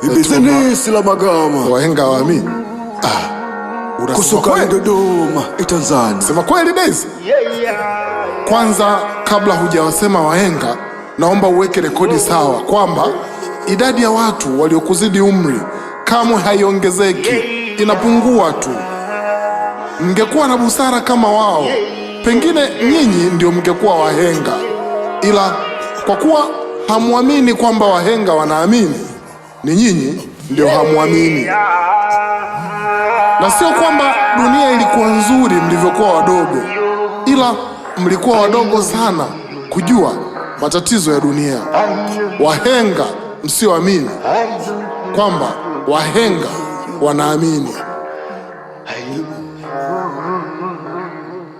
Ibizenesi la Magama. Wahenga waamini. Kusoka Dodoma, Tanzania. Sema kweli Daisy. Kwanza kabla hujawasema wahenga, naomba uweke rekodi sawa kwamba idadi ya watu waliokuzidi umri kamwe haiongezeki, inapungua tu. Mngekuwa na busara kama wao, pengine nyinyi ndio mngekuwa wahenga, ila kwa kuwa hamuamini kwamba wahenga wanaamini, ni nyinyi ndio hamuamini. Na sio kwamba dunia ilikuwa nzuri mlivyokuwa wadogo, ila mlikuwa wadogo sana kujua matatizo ya dunia. Wahenga msioamini kwamba wahenga wanaamini.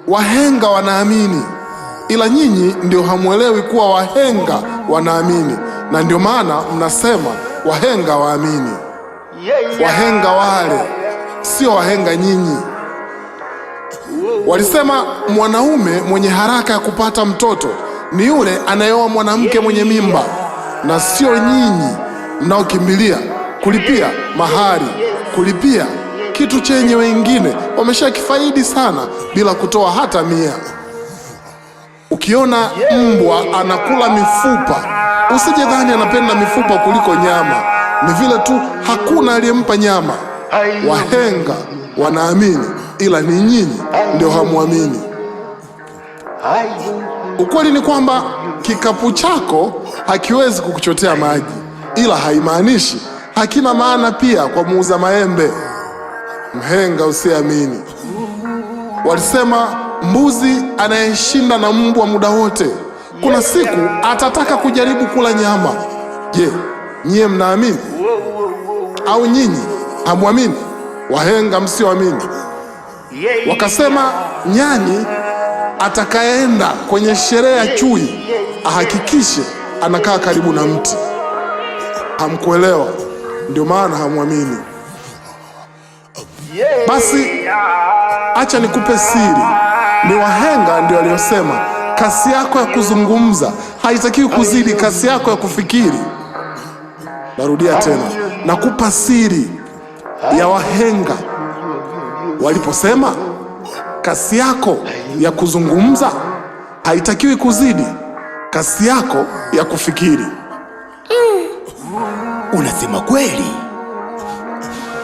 Wahenga wanaamini, ila nyinyi ndio hamuelewi kuwa wahenga wanaamini, na ndio maana mnasema wahenga waamini. Wahenga wale sio wahenga nyinyi. Walisema mwanaume mwenye haraka ya kupata mtoto ni yule anayeoa mwanamke mwenye mimba, na sio nyinyi mnaokimbilia kulipia mahari, kulipia kitu chenye wengine wameshakifaidi sana bila kutoa hata 100. Ukiona mbwa anakula mifupa, usije dhani anapenda mifupa kuliko nyama, ni vile tu hakuna aliyempa nyama. Wahenga wanaamini, ila ni nyinyi ndio hamuamini. Ukweli ni kwamba kikapu chako hakiwezi kukuchotea maji, ila haimaanishi hakina maana pia kwa muuza maembe. Mhenga usiamini. Walisema mbuzi anayeshinda na mbwa muda wote, kuna siku atataka kujaribu kula nyama. Je, nyie mnaamini au nyinyi hamuamini? Wahenga msioamini. Wakasema nyani atakayeenda kwenye sherehe ya chui ahakikishe anakaa karibu na mti. Hamkuelewa, ndio maana hamuamini. Basi acha nikupe siri. Ni wahenga ndio waliosema kasi yako ya kuzungumza haitakiwi kuzidi kasi yako ya kufikiri. Narudia tena, nakupa siri ya wahenga waliposema kasi yako ya kuzungumza haitakiwi kuzidi kasi yako ya kufikiri. Unasema kweli?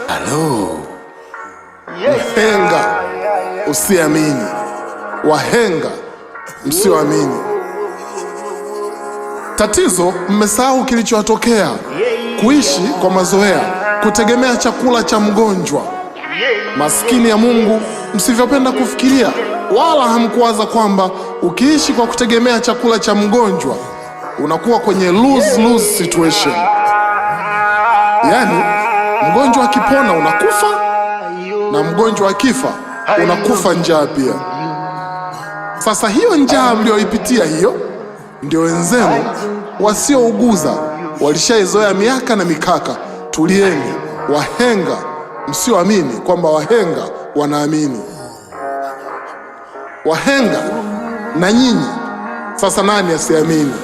Halo. Mhenga usiamini, wahenga msioamini. Tatizo mmesahau kilichowatokea, kuishi kwa mazoea, kutegemea chakula cha mgonjwa. Maskini ya Mungu msivyopenda kufikiria, wala hamkuwaza kwamba ukiishi kwa kutegemea chakula cha mgonjwa unakuwa kwenye lose situation. Yaani mgonjwa akipona unakufa, na mgonjwa akifa unakufa njaa pia. Sasa hiyo njaa mlioipitia hiyo ndio wenzenu wasiouguza walishaizoea miaka na mikaka. Tulieni, wahenga msioamini kwamba wahenga wanaamini. Wahenga na nyinyi, sasa nani asiamini?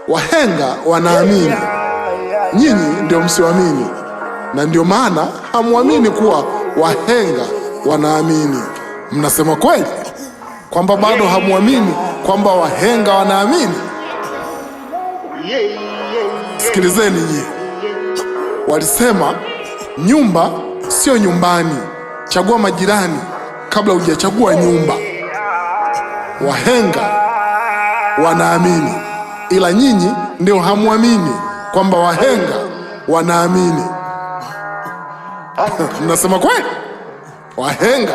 Wahenga wanaamini, nyinyi ndio msioamini, na ndio maana hamuamini kuwa wahenga wanaamini. Mnasema kweli kwamba bado hamuamini kwamba wahenga wanaamini? Sikilizeni nyinyi. Walisema nyumba sio nyumbani, chagua majirani kabla hujachagua nyumba. Wahenga wanaamini, ila nyinyi ndio hamuamini kwamba wahenga wanaamini. Mnasema kweli wahenga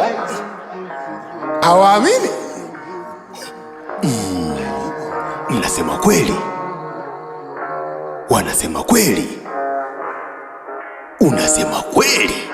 hawaamini? Mnasema kweli? Wanasema kweli? Unasema kweli?